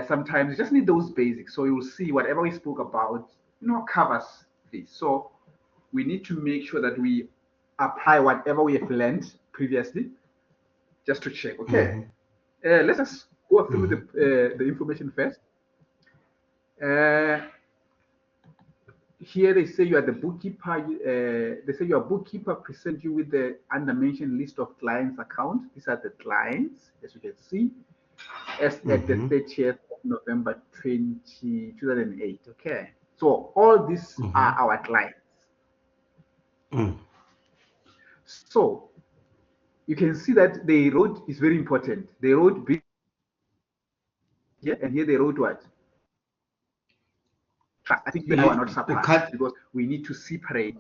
sometimes you just need those basics. So you'll see whatever we spoke about, covers this. So we need to make sure that we apply whatever we have learned previously, just to check. Okay, let's just go through the information first. Here they say you are the bookkeeper. They say your bookkeeper present you with the under-mentioned list of clients' accounts. These are the clients, as you can see, as at the 30th of November 2008. Okay, so all these are our clients. So you can see that they wrote is very important. They wrote here, and here they wrote what? Trust. I think you and I are not surprised because we need to separate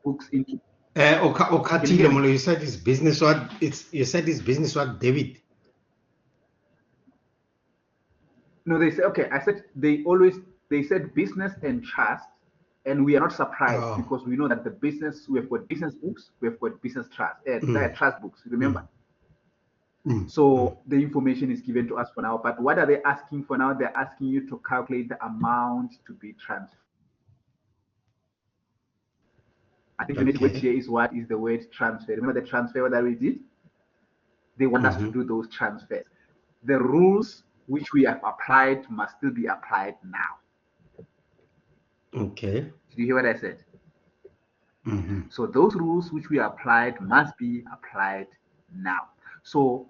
books into. You said it's business what David. No, they say okay. I said they said business and trust, and we are not surprised because we know that the business, we've got business books, we've got business trust, trust books. Remember. So the information is given to us for now. But what are they asking for now? They're asking you to calculate the amount to be transferred. I think the next word here is what is the word transfer. Remember the transfer that we did? They want us to do those transfers. The rules which we have applied must still be applied now. Okay. Did you hear what I said? So those rules which we applied must be applied now. So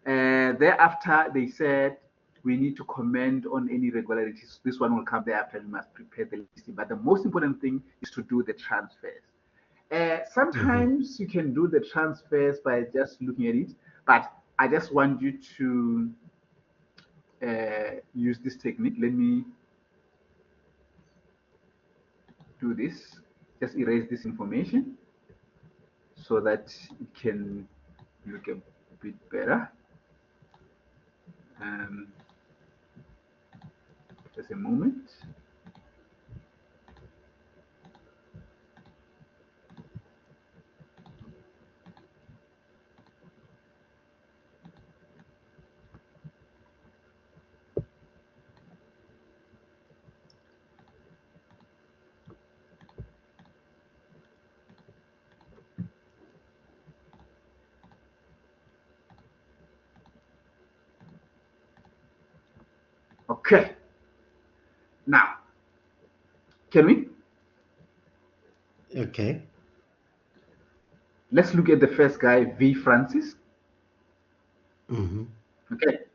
thereafter, they said we need to comment on any irregularities. This one will come thereafter. We must prepare the listing. But the most important thing is to do the transfers. Sometimes you can do the transfers by just looking at it, but I just want you to use this technique. Let me do this. Just erase this information so that it can look a bit better. Just a moment. Okay. Now, can we? Okay. Let's look at the first guy, V. Francis. Okay.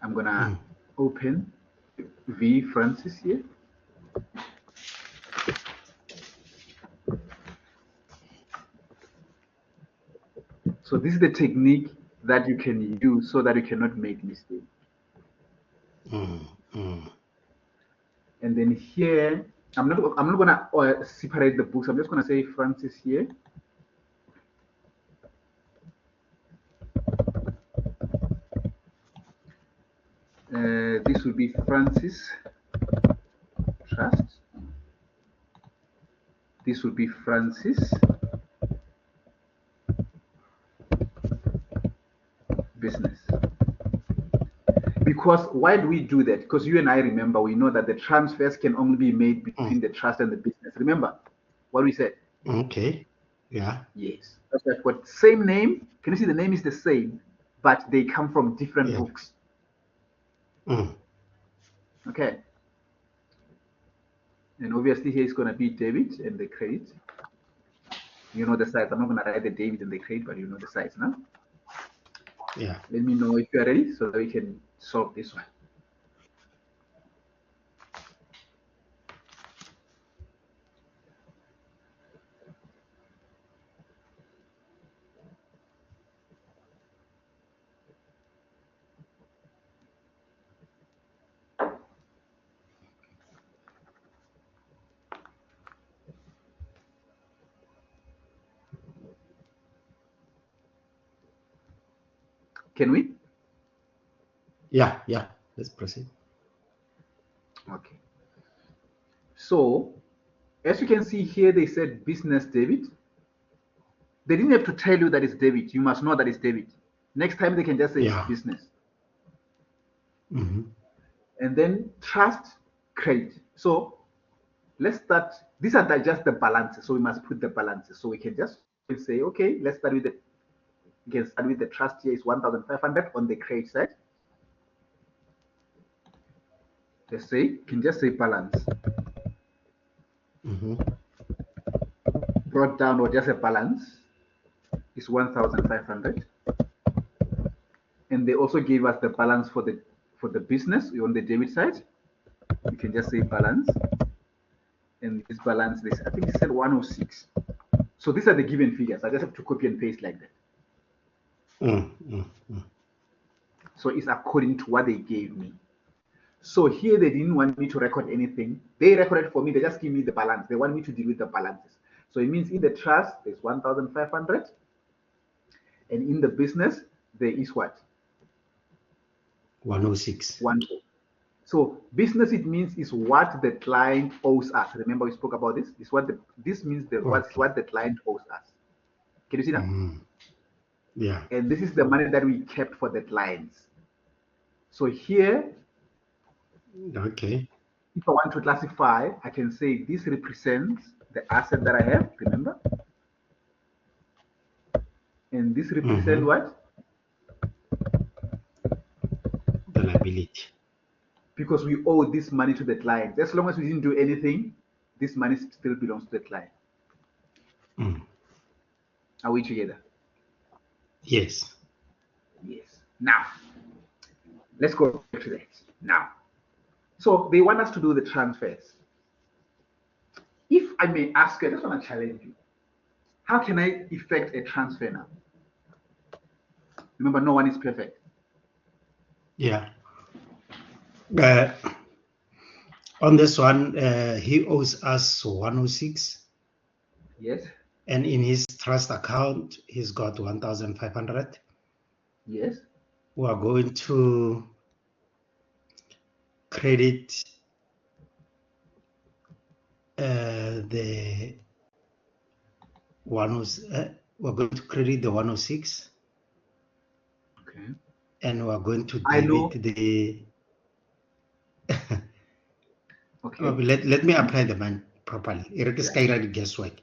I'm going to open V. Francis here. So this is the technique that you can use so that you cannot make mistakes. And then here, I'm not gonna separate the books. I'm just gonna say Francis here. This will be Francis Trust. This will be Francis Business. Because why do we do that? Because you and I remember, we know that the transfers can only be made between the trust and the business. Remember what we said? Okay. Yeah. Yes. That's right. But same name. Can you see the name is the same, but they come from different books. Okay. And obviously here is going to be debit and the credit. You know the size. I'm not going to write the debit and the credit, but you know the size now. Yeah. Let me know if you are ready so that we can solve this one. Can we? Yeah. Let's proceed. Okay. So, as you can see here, they said business debit. They didn't have to tell you that it's debit. You must know that it's debit. Next time they can just say it's business. And then trust credit. So let's start. These are just the balances. So we must put the balances. So we can just say, okay, let's start with the. You can start with the trust here is 1,500 on the credit side. Let's say, you can just say balance. Brought down or just a balance is 1,500. And they also gave us the balance for the business on the debit side. You can just say balance. And this balance, this I think it said 106. So these are the given figures. I just have to copy and paste like that. So it's according to what they gave me. So here they didn't want me to record anything. They recorded for me. They just give me the balance. They want me to deal with the balances. So it means in the trust, there's 1,500. And in the business, there is what? 106. So business, it means is what the client owes us. Remember we spoke about this? This means what the client owes us. Can you see that? Yeah. And this is the money that we kept for the clients. So here, okay, if I want to classify, I can say this represents the asset that I have, remember? And this represents what? The liability. Because we owe this money to the client. As long as we didn't do anything, this money still belongs to the client. Are we together? Yes. Yes. Now, let's go to that. Now, so they want us to do the transfers. If I may ask you, I just want to challenge you. How can I effect a transfer now? Remember, no one is perfect. Yeah. On this one, he owes us 106. Yes. And in his trust account, he's got 1,500. Yes. We are going to credit the 106. We're going to credit the 106. Okay. And we're going to debit the. Okay. Let me apply the man properly. It is kind of guesswork.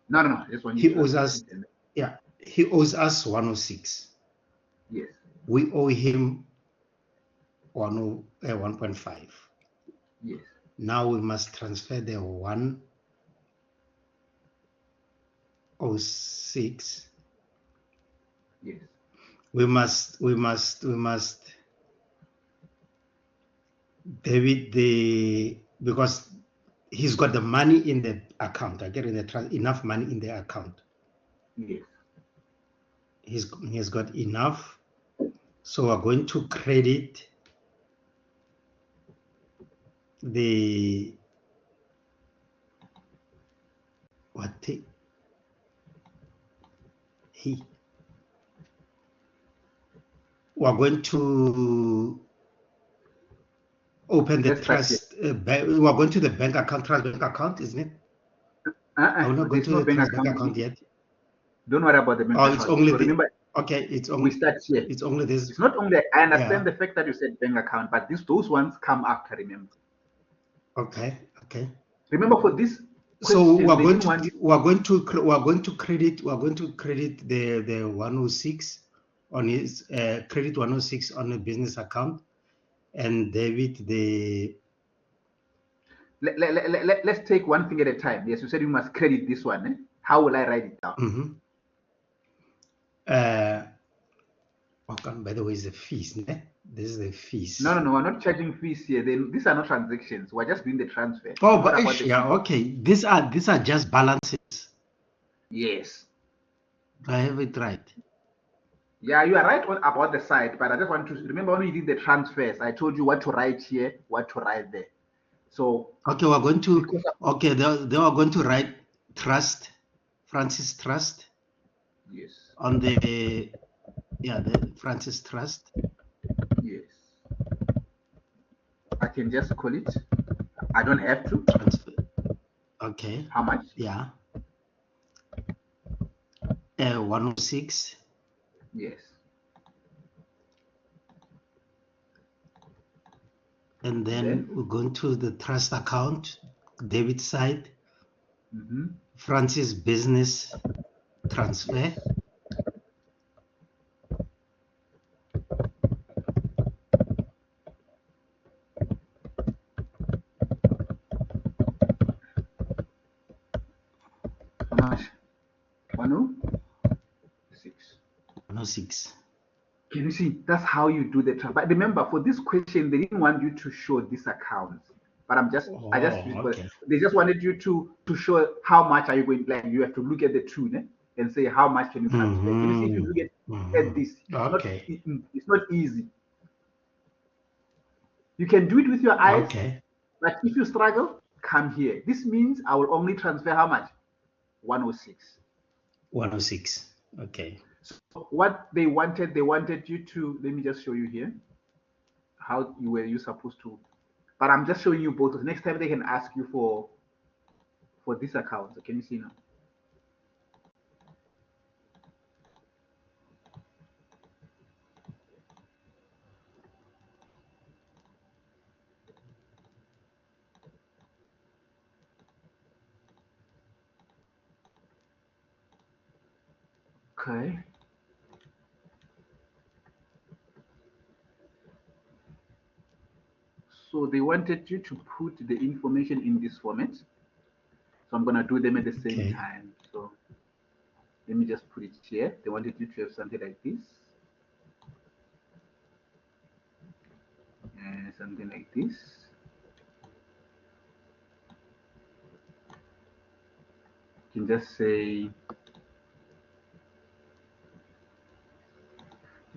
No. This one he owes us. Yeah, he owes us 106. Yes. We owe him 1.5. Yes. Now we must transfer the 106. Yes. We must debit the, because he's got the money in the account. I get in the trust, enough money in the account. Yes. He's got enough. So we're going to credit the we're going to open the trust bank. We're going to the bank account, trust bank account, isn't it? I'm not going to the trust bank account yet. Don't worry about the bank account. It's only so remember, okay, it's only, we start here. It's only this. It's not only, I understand the fact that you said bank account, but those ones come after, remember. Okay. Remember for this question, so we're going to credit the 106 on his credit 106 on a business account and debit the. Let's take one thing at a time. Yes, you said you must credit this one. How will I write it down? By the way, is the fees. This is the fees. No, we're not charging fees here. These are not transactions. We're just doing the transfer. Oh, but okay. These are just balances. Yes. I have it right. Yeah, you are right about the side, but I just want to remember when we did the transfers, I told you what to write here, what to write there. So okay, we're going to they are going to write trust, Francis Trust. Yes. On the Francis Trust. Yes. I can just call it. I don't have to. Transfer. Okay. How much? Yeah. 106. Yes. And then we're going to the trust account, debit side, Francis business transfer. How much? 106. 106. Can you see? That's how you do the transfer. But remember, for this question, they didn't want you to show this account. But Okay. They just wanted you to show how much are you going. Like you have to look at the two and say how much can you transfer. Can you see if you look at this? It's not easy. You can do it with your eyes. Okay. But if you struggle, come here. This means I will only transfer how much? 106. 106. Okay. So what they wanted you to, let me just show you here how you were supposed to, but I'm just showing you both. Next time they can ask you for this account. So can you see now? Okay. So they wanted you to put the information in this format. So I'm going to do them at the same time. So let me just put it here. They wanted you to have something like this. And something like this. You can just say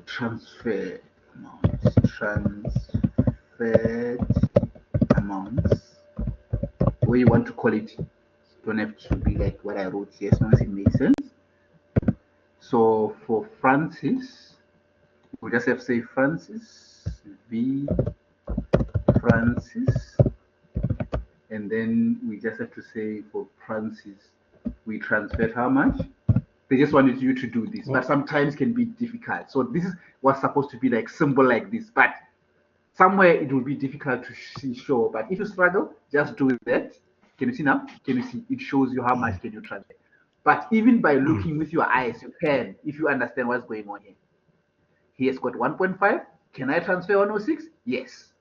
transfer amounts, transferred amounts, or you want to call it. Don't have to be like what I wrote here, as long as it makes sense. So for Francis, we just have to say Francis, V Francis, and then we just have to say for Francis, we transferred how much? They just wanted you to do this, but sometimes can be difficult. So this was supposed to be like simple like this, but somewhere it will be difficult to show. But if you struggle, just do that. Can you see now? Can you see? It shows you how much can you transfer. But even by looking with your eyes, you can, if you understand what's going on here. He has got 1.5. Can I transfer 106? Yes.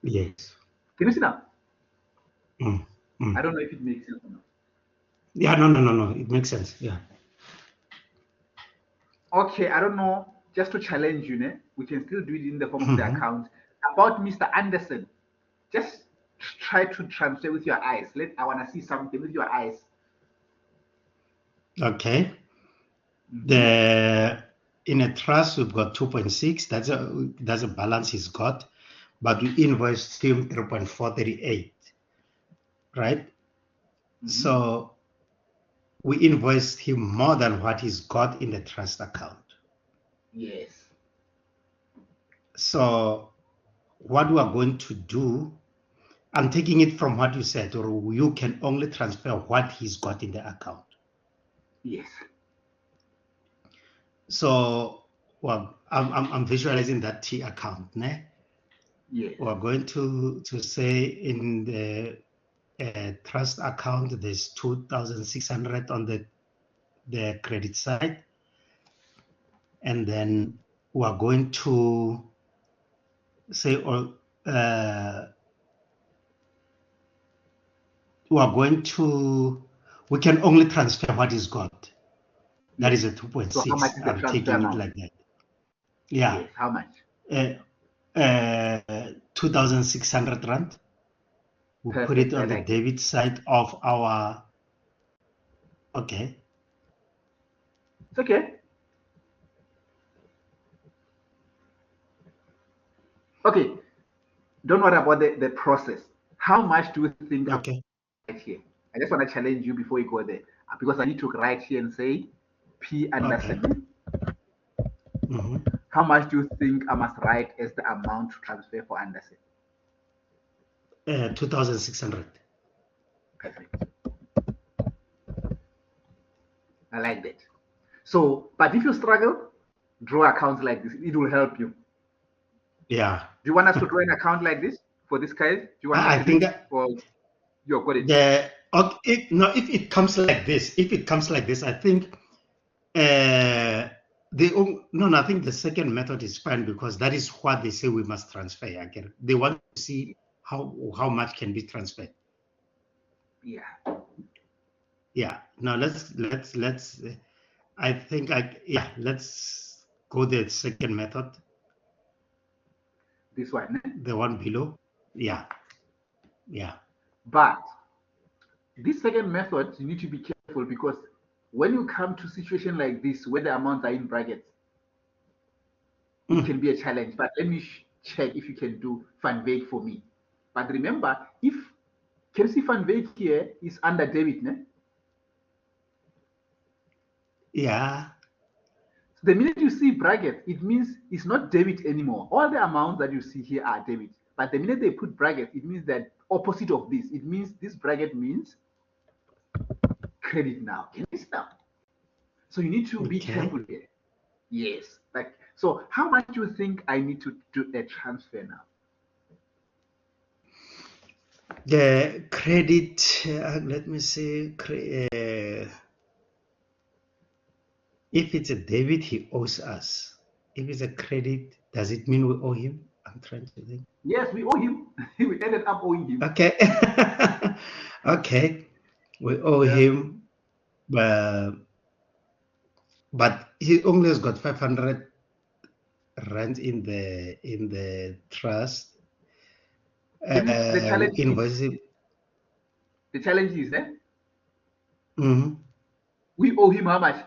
Yes. Can you see now? I don't know if it makes sense or not. Yeah, no. It makes sense. Yeah. Okay, I don't know. Just to challenge you, we can still do it in the form of the account. About Mr. Anderson, just try to transfer with your eyes. I want to see something with your eyes. Okay. In a trust, we've got 2.6. That's a balance he's got, but we invoiced him 3.438, right? So we invoiced him more than what he's got in the trust account. Yes. So what we are going to do, I'm taking it from what you said, or you can only transfer what he's got in the account. Yes. So, well, I'm visualizing that T account, ne? Yes. We're going to say in the trust account, there's 2,600 on the credit side, and then we're going to say, we can only transfer what is got. That is a 2.6. So how much is the I'm transfer taking amount? it like that. Yeah. Yes. How much? 2,600 rand. We put it on the debit side of our. Okay. It's okay. Okay. Don't worry about the process. How much do you think? Okay. Right here. I just want to challenge you before you go there, because I need to write here and say P Anderson. Okay. How much do you think I must write as the amount to transfer for Anderson? 2,600. Perfect. I like that. So, but if you struggle, draw accounts like this. It will help you. Yeah. Do you want us to draw an account like this for this case? Do you want I think you got it? If it comes like this, I think I think the second method is fine because that is what they say we must transfer. Again, they want to see how much can be transferred. Yeah. Yeah. Now let's I think let's go the second method. This one. The one below. Yeah. Yeah. But this second method, you need to be careful because when you come to a situation like this where the amounts are in brackets, it can be a challenge. But let me check if you can do Van Wyk for me. But remember, if can you see Van Wyk here is under debit, ne? Yeah. So the minute you see brackets, it means it's not debit anymore. All the amounts that you see here are debit. But the minute they put brackets, it means that opposite of this. It means this bracket means credit now. Can you see now? So you need to be careful here. Yes. Like, so how much do you think I need to do a transfer now? The credit, let me see, if it's a debit, he owes us. If it's a credit, does it mean we owe him? I'm trying to think. Yes, we owe him. We ended up owing him. Okay. Okay. We owe him, but he only has got 500 rand in the trust. The challenge invoice him. The challenge is that we owe him how much?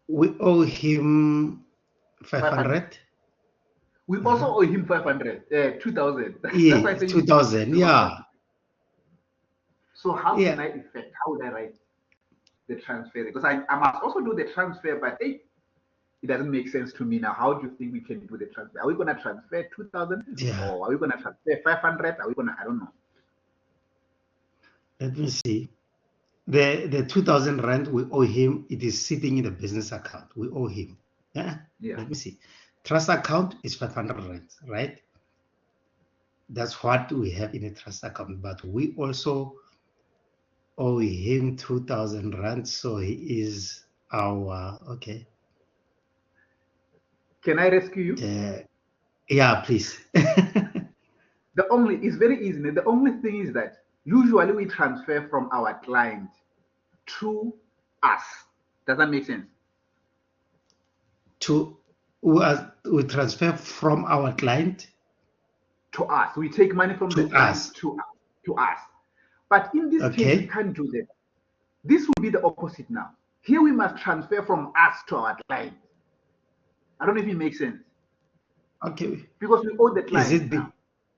We owe him 500. We also owe him 500, 2,000. Yeah, 2,000. Yeah. So how can I effect? How would I write the transfer? Because I must also do the transfer, but hey, it doesn't make sense to me now. How do you think we can do the transfer? Are we going to transfer 2,000? Yeah. Or are we going to transfer 500? Are we going to? I don't know. Let me see. The 2,000 rand we owe him. It is sitting in the business account. We owe him. Yeah. Let me see. Trust account is 500 rand, right? That's what we have in a trust account. But we also owe him 2,000 rand, so he is our okay. Can I rescue you? Yeah, please. It's very easy. The only thing is that usually we transfer from our client to us. Does that make sense? We transfer from our client to us. We take money from the client to us. But in this case, we can't do that. This will be the opposite now. Here we must transfer from us to our client. I don't know if it makes sense. Okay. Because we owe the client.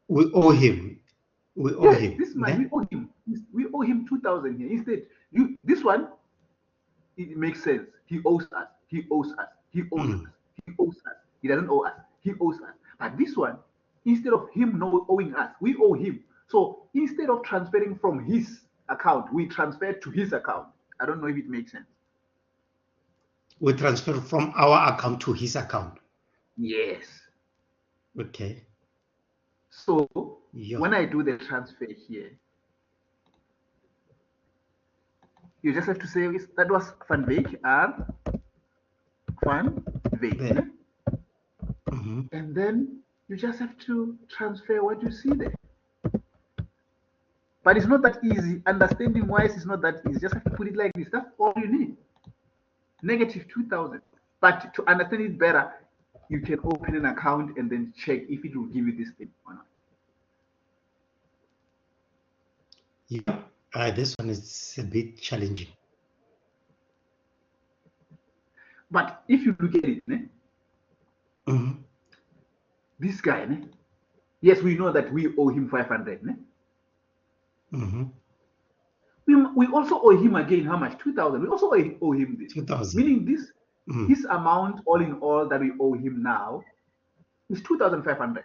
We owe him. We owe him. This man, we owe him. We owe him 2,000 here. Instead, this one, it makes sense. He owes us. He owes us. He owes us. He owes us. He doesn't owe us. He owes us. But this one, instead of him owing us, we owe him. So instead of transferring from his account, we transfer to his account. I don't know if it makes sense. We transfer from our account to his account. Yes. Okay. So when I do the transfer here, you just have to say that was Van Wyk or Van Wyk. And then you just have to transfer what you see there. But it's not that easy. Understanding wise is not that easy. You just have to put it like this. That's all you need. Negative 2,000. But to understand it better, you can open an account and then check if it will give you this thing or not. Yeah, this one is a bit challenging. But if you look at it, this guy, yes, we know that we owe him 500. We also owe him again how much? 2,000. We also owe him this. 2,000. Meaning this amount, all in all, that we owe him now is 2,500.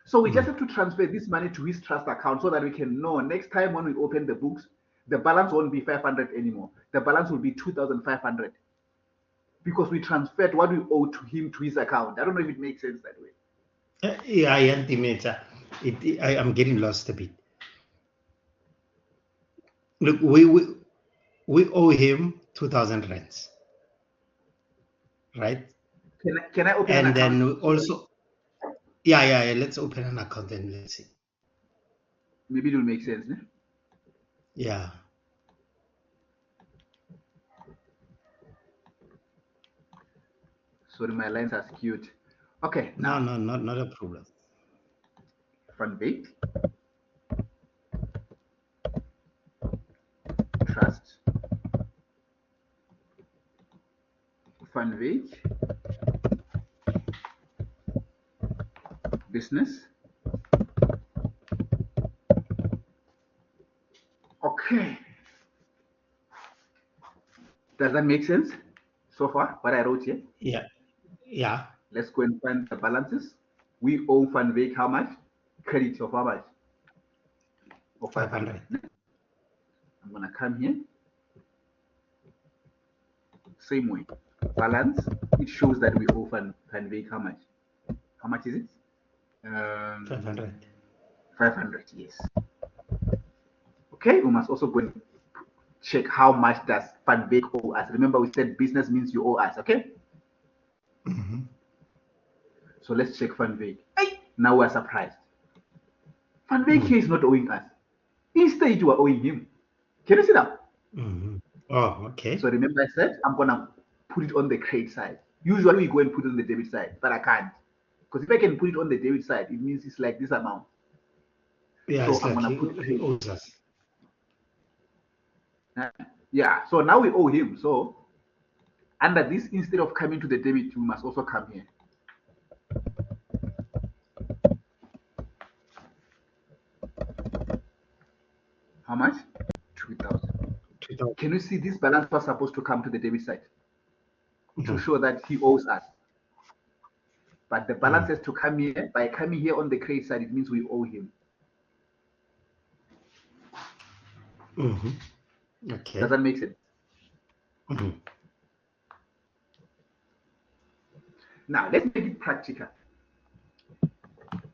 So we just have to transfer this money to his trust account so that we can know next time when we open the books, the balance won't be 500 anymore. The balance will be 2,500. because we transferred what we owe to him to his account. I don't know if it makes sense that way. Yeah, I am getting lost a bit. Look, we owe him 2,000 rands, right? Can I open and an account? then also, yeah. Let's open an account and let's see. Maybe it will make sense, né? Yeah. Sorry, my lines are skewed. Okay. No, not a problem. Funbake. Trust. Funbake. Business. Okay. Does that make sense so far, what I wrote here? Yeah. Let's go and find the balances. We owe Funbake how much? Credit of how much? Of 500. I'm going to come here. Same way. Balance. It shows that we owe Funbake how much? How much is it? 500. 500, yes. Okay, we must also go and check how much does Funbake owe us. Remember, we said business means you owe us, okay? Mm-hmm. So let's check Funbake. Hey, now we're surprised. Funbake here is not owing us. Instead, you are owing him. Can you see that? Mm-hmm. Oh, okay. So remember I said, I'm going to put it on the credit side. Usually we go and put it on the debit side, but I can't. Because if I can put it on the debit side, it means it's like this amount. Yeah, so I'm like going to put he owes us. Yeah, so now we owe him. So under this, instead of coming to the debit, you must also come here. How much? 2,000. Can you see this balance was supposed to come to the debit side to show that he owes us? But the balance has to come here. By coming here on the credit side, it means we owe him. Okay. Does that make sense? Now, let's make it practical.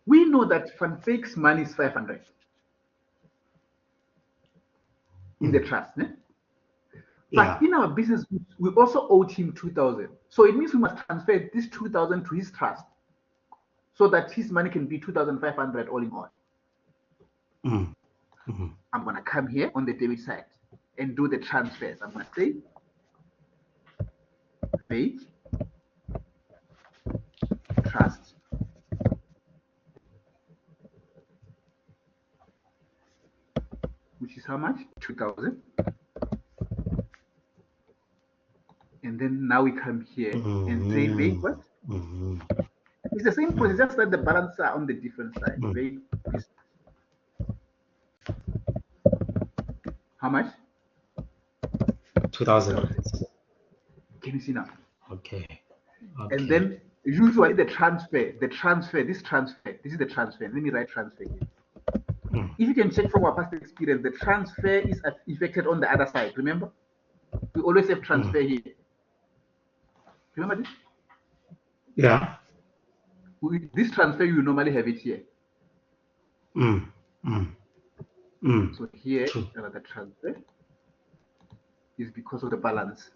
We know that Funbake's money is 500 in the trust. Ne? But in our business, we also owed him 2,000. So it means we must transfer this 2,000 to his trust so that his money can be 2,500 all in all. I'm going to come here on the debit side and do the transfers. I'm going to say page trust which is how much? 2,000. And then now we come here and say make what? It's the same process, just that the balance are on the different side. How much? 2,000. Can you see now? Okay. And then usually this is the transfer. Let me write transfer here. If you can check from our past experience, the transfer is effected on the other side. Remember? We always have transfer here. Remember this? Yeah. This transfer, you normally have it here. So here, the transfer is because of the balance.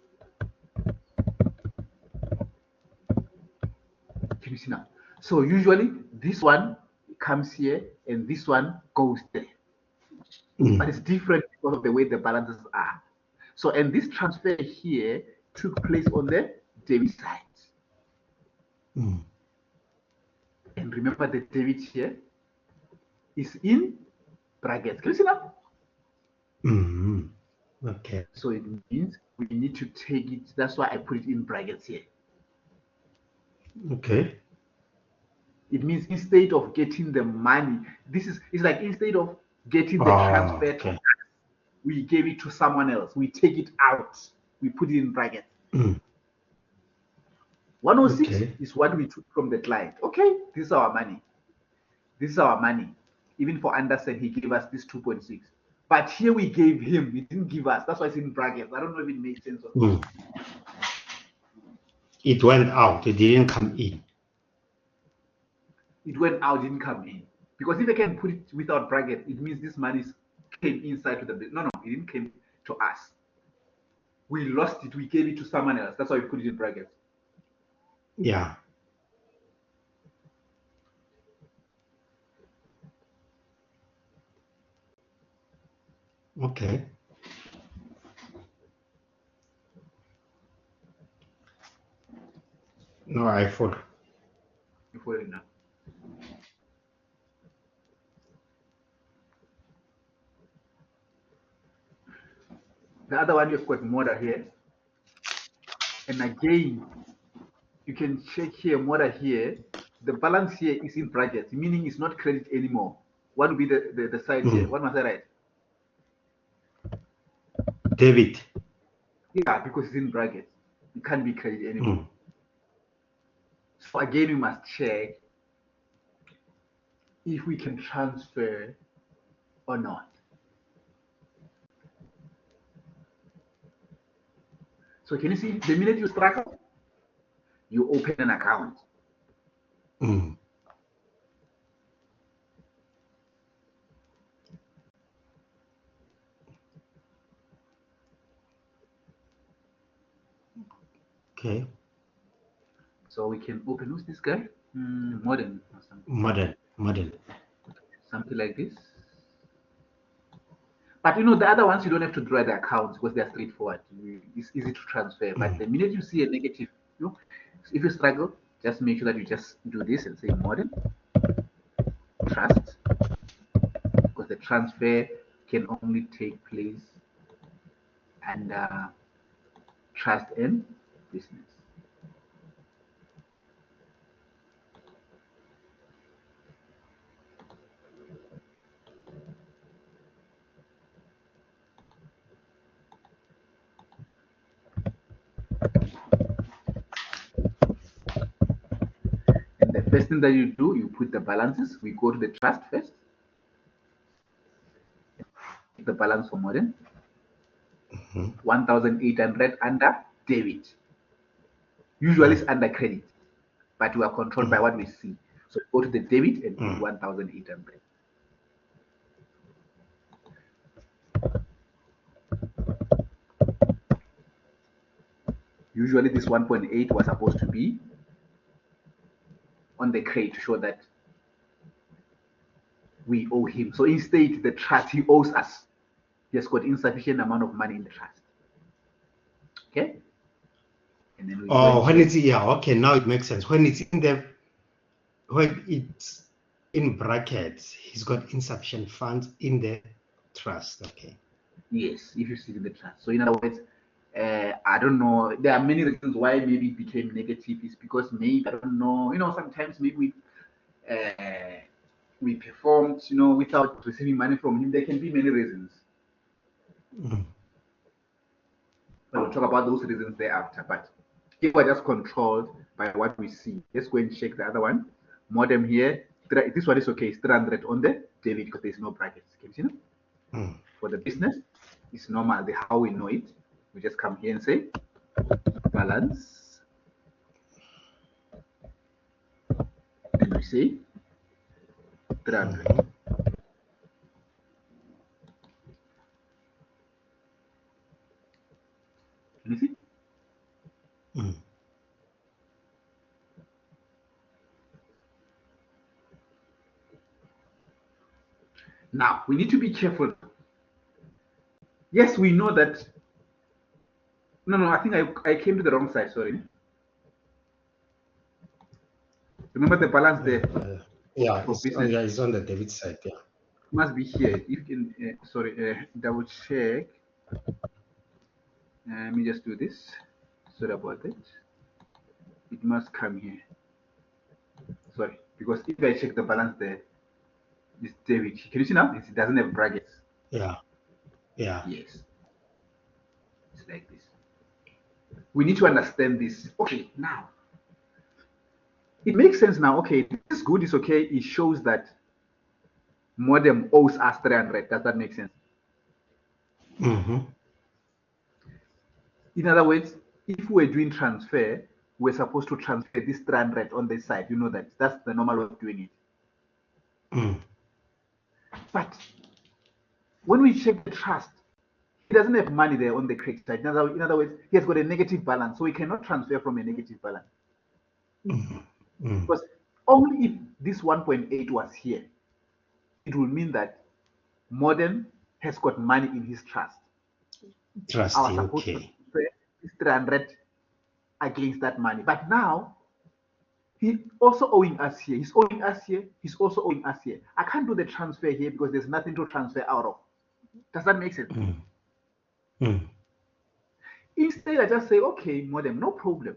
Can you see now? So usually this one comes here and this one goes there. But it's different because of the way the balances are. So, and this transfer here took place on the debit side. And remember the debit here is in brackets. Can you see now? Okay. So it means we need to take it. That's why I put it in brackets here. Okay. It means instead of getting the money, it's like instead of getting the transfer to us, we gave it to someone else. We take it out. We put it in brackets. 106 is what we took from the client. Okay, this is our money. This is our money. Even for Anderson, he gave us this 2.6. But here we gave him. He didn't give us. That's why it's in brackets. I don't know if it makes sense or not. It went out. It didn't come in. It went out, didn't come in. Because if I can put it without brackets, it means this money came inside to the business. No, it didn't came to us. We lost it. We gave it to someone else. That's why we put it in brackets. Yeah. Okay. No, I follow. You follow it now. The other one, you've got model here. And again, you can check here, model here. The balance here is in brackets, meaning it's not credit anymore. What will be the side here? What must I write? Debit. Yeah, because it's in brackets. It can't be credit anymore. So again, we must check if we can transfer or not. So can you see the minute you struggle, you open an account. Okay. So we can open, who's this guy? Modern or something. Modern. Something like this. But you know, the other ones, you don't have to draw the accounts because they're straightforward. It's easy to transfer. But the minute you see a negative, you know, if you struggle, just make sure that you just do this and say modern trust, because the transfer can only take place under trust and business. And the first thing that you do, you put the balances. We go to the trust first. The balance for modern. 1,800 under debit. Usually it's under credit, but we are controlled by what we see. So go to the debit and put 1,800. Usually this 1.8 was supposed to be on the credit to show that we owe him. So instead, the trust, he owes us. He has got insufficient amount of money in the trust. Okay? And then we when it's, yeah, okay, now it makes sense. When it's in brackets, he's got insufficient funds in the trust. Okay. Yes, if you see in the trust. So in other words, I don't know. There are many reasons why maybe it became negative. Is because maybe, I don't know. You know, sometimes maybe we performed, you know, without receiving money from him. There can be many reasons. We'll talk about those reasons thereafter. But here we're just controlled by what we see. Let's go and check the other one. Modem here. This one is okay. It's 300 on the debit because there's no brackets. Can you see that? For the business, it's normal. How we know it, we just come here and say balance. And we say 300. Can you see? Now, we need to be careful. Yes, we know that. No, I think I came to the wrong side. Sorry. Remember the balance there? Yeah, it's on the debit side. Yeah. It must be here. You can, sorry, double check. Let me just do this. Sorry about that. It must come here. Sorry, because if I check the balance there, this debit. Can you see now? It doesn't have brackets. Yeah. Yes. It's like this. We need to understand this. Okay, now. It makes sense now. Okay, this is good. It's okay. It shows that modem owes us 300. Does that make sense? In other words, if we're doing transfer, we're supposed to transfer this 300 on this side. You know that that's the normal way of doing it. But when we check the trust, he doesn't have money there on the credit side. In other words, he has got a negative balance, so he cannot transfer from a negative balance. Because only if this 1.8 was here, it will mean that Modern has got money in his trust. Trust, I was supposed to transfer this 300 against that money. But now, he's also owing us here. He's owing us here. He's also owing us here. I can't do the transfer here because there's nothing to transfer out of. Does that make sense? Instead, I just say, okay, Modern, no problem.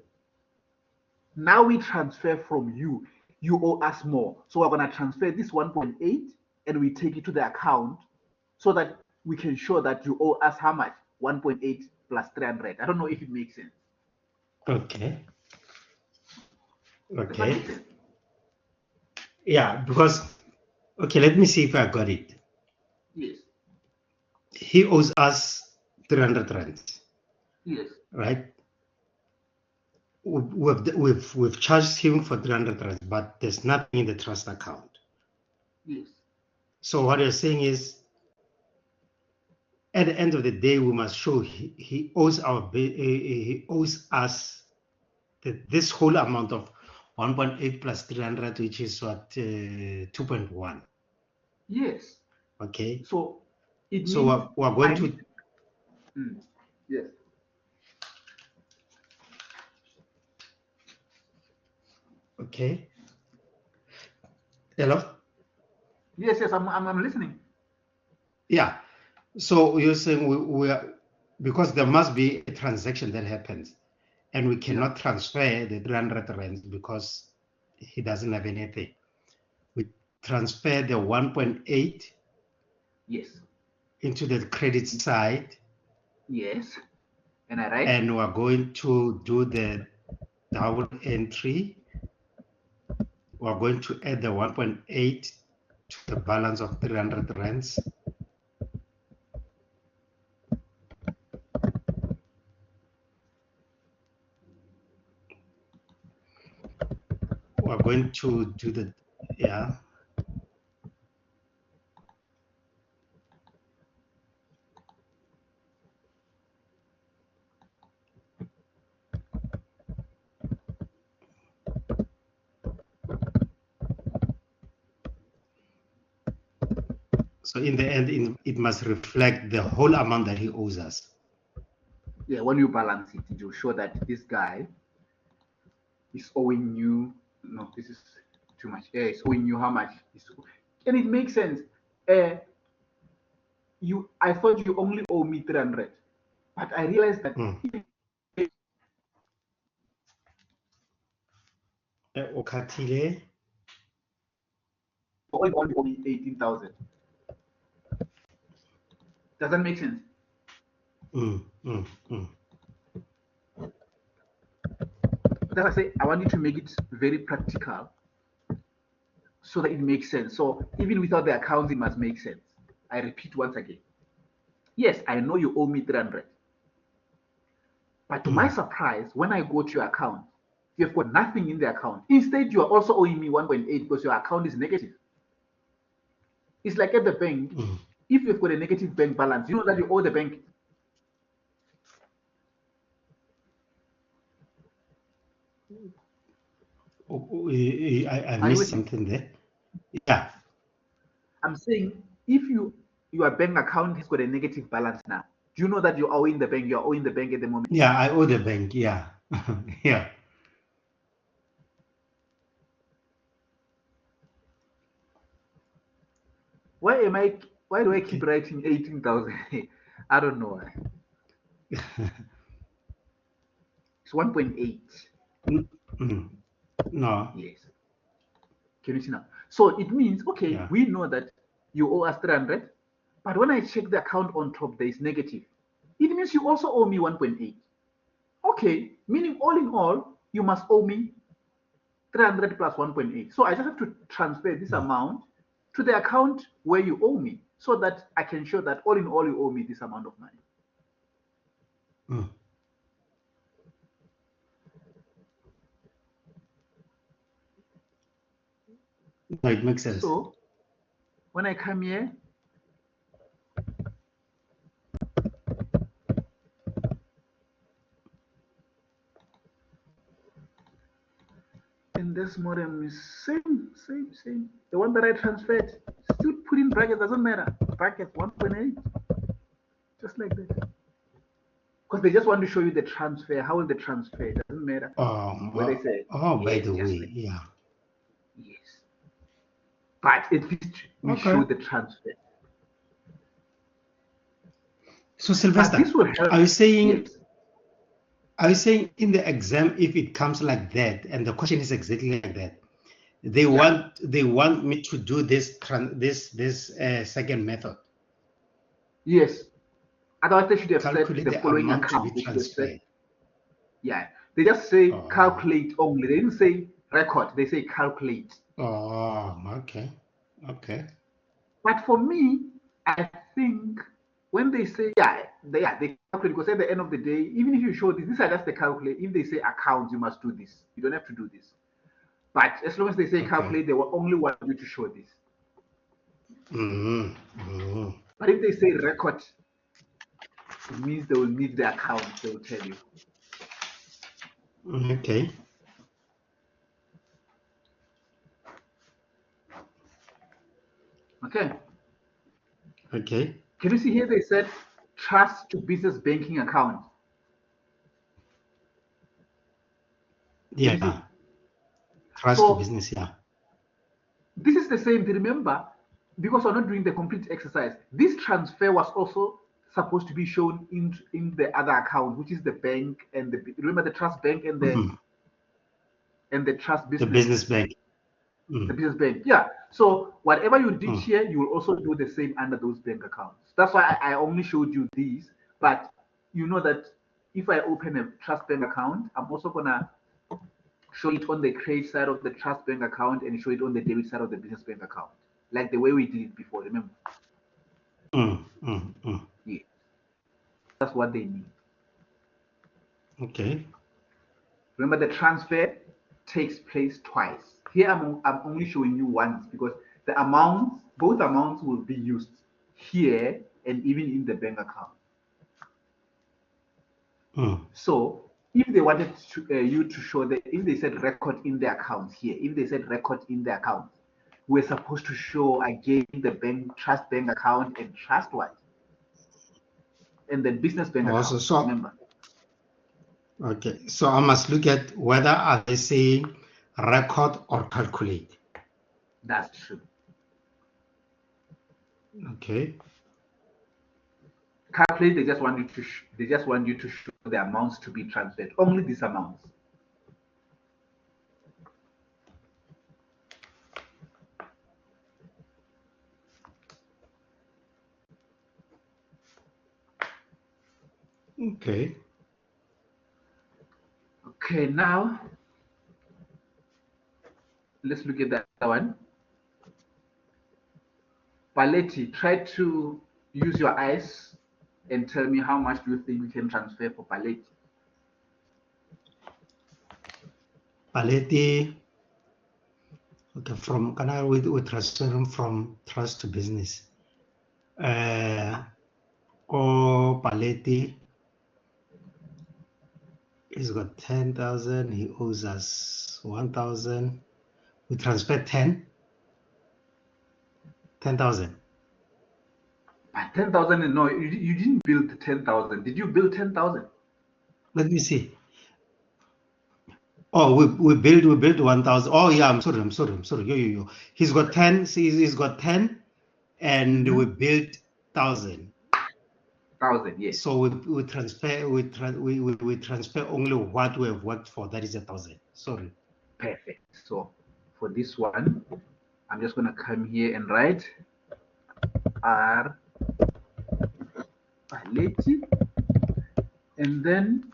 Now we transfer from you. You owe us more. So we're going to transfer this 1.8 and we take it to the account so that we can show that you owe us how much? 1.8 plus 300. I don't know if it makes sense. Okay. Okay. Yeah, because, okay, let me see if I got it. Yes. He owes us 300 rands. Yes. Right? We've charged him for 300 rands, but there's nothing in the trust account. Yes. So what you're saying is, at the end of the day, we must show he owes us this whole amount of 1.8 plus 300, which is what 2.1. Yes. Okay. So it so means we're going to. Yes. Okay. Hello. Yes. I'm listening. Yeah. So you're saying we are, because there must be a transaction that happens, and we cannot transfer the 300 rands because he doesn't have anything. We transfer the 1.8. Yes. Into the credit side. Yes. And I write. And we're going to do the double entry. We're going to add the 1.8 to the balance of 300 rands. We're going to do the, yeah. So in the end, it must reflect the whole amount that he owes us. Yeah, when you balance it, it will show that this guy is owing you. No, this is too much. Yeah, it's owing you how much? And it makes sense. I thought you only owe me 300, but I realized that. Okatile. Only owe me 18,000. Does that make sense? That's why I say I want you to make it very practical so that it makes sense. So even without the accounts, it must make sense. I repeat once again. Yes, I know you owe me 300. But to my surprise, when I go to your account, you've got nothing in the account. Instead, you are also owing me 1.8 because your account is negative. It's like at the bank, if you've got a negative bank balance, you know that you owe the bank. I missed something there. Yeah. I'm saying if your bank account has got a negative balance now, do you know that you're owing the bank? You're owing the bank at the moment. Yeah, I owe the bank. Yeah. Yeah. Why do I keep writing 18,000? I don't know why. It's 1.8. No. Yes. Can you see now? So it means, okay, we know that you owe us 300, but when I check the account on top, there is negative. It means you also owe me 1.8. Okay, meaning all in all, you must owe me 300 plus 1.8. So I just have to transfer this amount to the account where you owe me so that I can show that all in all, you owe me this amount of money. No, it makes sense. So when I come here, and this modem is same. The one that I transferred, still put in brackets, doesn't matter. Brackets 1.8, just like that. Because they just want to show you the transfer. How will the transfer? It doesn't matter. Where they say, by the way, like, yeah. Yes. But at least we show the transfer. So Sylvester, are you saying? Yes. Are you saying in the exam, if it comes like that, and the question is exactly like that, they want me to do this second method? Yes. Otherwise, they should have calculate said the following account. To be transferred. Yeah, they just say calculate only. They didn't say record. They say calculate. Oh, okay. But for me, I think when they say they calculate, because at the end of the day, even if you show this, these are just the calculate. If they say account, you must do this. You don't have to do this. But as long as they say calculate, they will only want you to show this. But if they say record, it means they will need the account. They will tell you. Okay. Okay. Can you see here they said trust to business banking account? Yeah. Trust to business, yeah. This is the same thing, remember, because we're not doing the complete exercise. This transfer was also supposed to be shown in the other account, which is the bank and remember the trust bank and the trust business. The business bank. The business bank, yeah. So whatever you did here, you will also do the same under those bank accounts. That's why I only showed you these. But you know that if I open a trust bank account, I'm also gonna show it on the credit side of the trust bank account and show it on the debit side of the business bank account, like the way we did it before. Remember? Yeah. That's what they need. Okay. Remember, the transfer takes place twice. Here I'm only showing you once because the amounts, both amounts will be used here and even in the bank account. So if they wanted you to show that, if they said record in the account here, if they said record in the account, we're supposed to show again the bank, trust bank account and trustwise, and then business bank account. So, remember. Okay, so I must look at whether are they saying record or calculate. That's true. Okay. Calculate. They just want you to show the amounts to be transferred. Only these amounts. Okay. Okay, now let's look at that one. Paletti, try to use your eyes and tell me how much do you think we can transfer for Paletti? Paletti, okay, from can I with transferring from trust to business? Or Paletti, he's got 10,000. He owes us 1,000. We transfer 10,000. But 10,000, no, you didn't build 10,000. Did you build 10,000? Let me see. Oh, we build 1,000. Oh yeah, I'm sorry. Yo. He's got 10. See, he's got 10, and we built 1,000. 1,000, yes. So we transfer only what we have worked for. That is 1,000. Sorry. Perfect. So for this one, I'm just gonna come here and write R Paletti, and then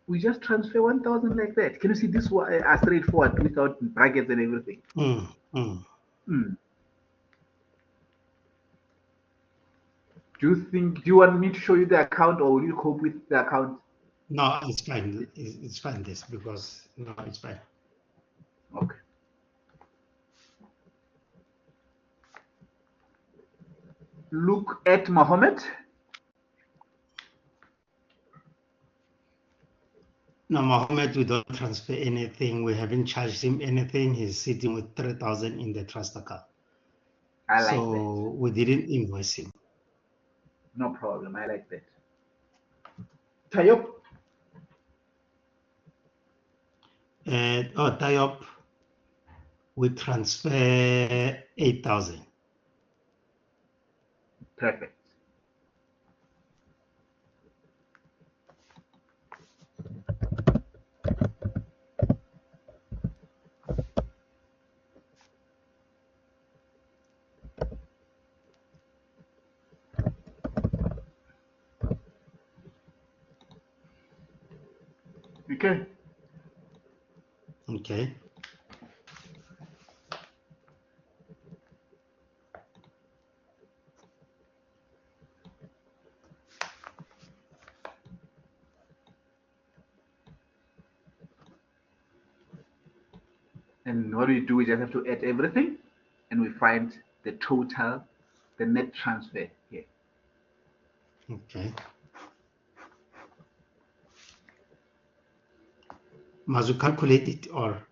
we just transfer 1,000 like that. Can you see this one are straightforward without brackets and everything? Do you want me to show you the account, or will you cope with the account? No, it's fine. It's fine. This because no, it's fine. Okay. look at Mohammed. No, Mohammed, we don't transfer anything. We haven't charged him anything. He's sitting with 3,000 in the trust account. I like so that. We didn't invoice him. No problem. I like that. Tayop. Tayop, we transfer 8,000. Perfect. Okay. Okay. And what we do, we just have to add everything, and we find the total, the net transfer here. Okay. Must you calculate it or?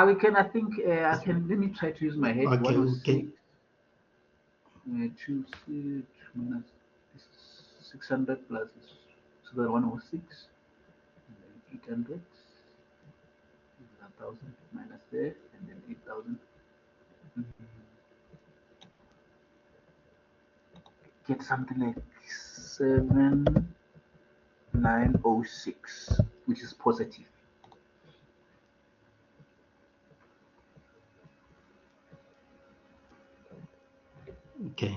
We can, I think, I can, let me try to use my head. Okay, 106. 26 minus 600 plus, so that 106. And then 800. 1,000 minus there, and then 8,000. Get something like 7,906, which is positive. Okay.